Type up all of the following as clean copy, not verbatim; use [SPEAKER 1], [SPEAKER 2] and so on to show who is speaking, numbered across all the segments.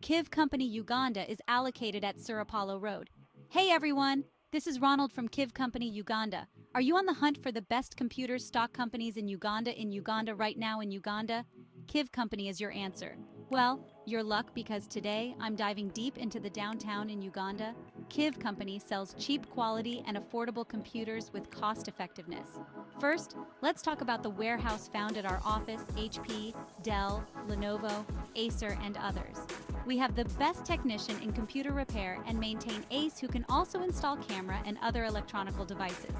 [SPEAKER 1] Kiv Company Uganda is allocated at Surapalo Road. Hey everyone, this is Ronald from Kiv Company Uganda. Are you on the hunt for the best computer stock companies in Uganda right now in Uganda? Kiv Company is your answer. Well, your luck because today I'm diving deep into the downtown in Uganda. Kiv Company sells cheap quality and affordable computers with cost effectiveness. First, let's talk about the warehouse found at our office: HP, Dell, Lenovo, Acer, and others. We have the best technician in computer repair and maintain ACE who can also install camera and other electronic devices.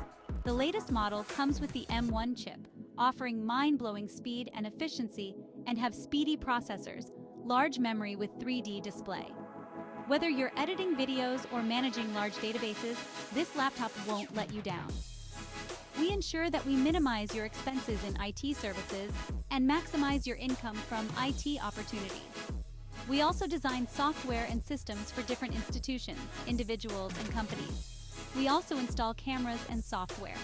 [SPEAKER 1] The latest model comes with the M1 chip, offering mind-blowing speed and efficiency, and have speedy processors, large memory with 3D display. Whether you're editing videos or managing large databases, this laptop won't let you down. We ensure that we minimize your expenses in IT services and maximize your income from IT opportunities. We also design software and systems for different institutions, individuals, and companies. We also install cameras and software.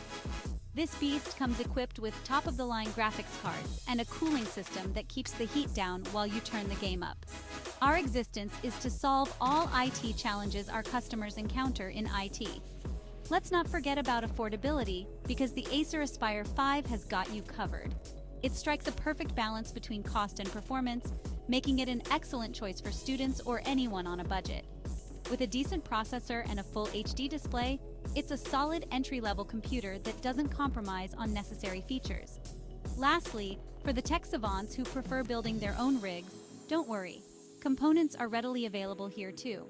[SPEAKER 1] This beast comes equipped with top-of-the-line graphics cards and a cooling system that keeps the heat down while you turn the game up. Our existence is to solve all IT challenges our customers encounter in IT. Let's not forget about affordability, because the Acer Aspire 5 has got you covered. It strikes a perfect balance between cost and performance, making it an excellent choice for students or anyone on a budget. With a decent processor and a full HD display, it's a solid entry-level computer that doesn't compromise on necessary features. Lastly, for the tech savants who prefer building their own rigs, don't worry. Components are readily available here too.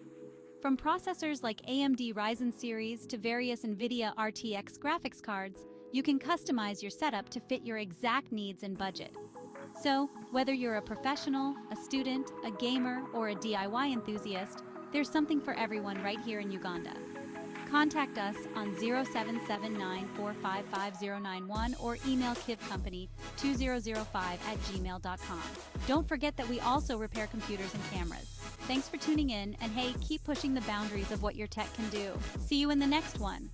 [SPEAKER 1] From processors like AMD Ryzen series to various NVIDIA RTX graphics cards, you can customize your setup to fit your exact needs and budget. So, whether you're a professional, a student, a gamer, or a DIY enthusiast, there's something for everyone right here in Uganda. Contact us on 0779455091 or email kivcompany2005@gmail.com. Don't forget that we also repair computers and cameras. Thanks for tuning in, and hey, keep pushing the boundaries of what your tech can do. See you in the next one.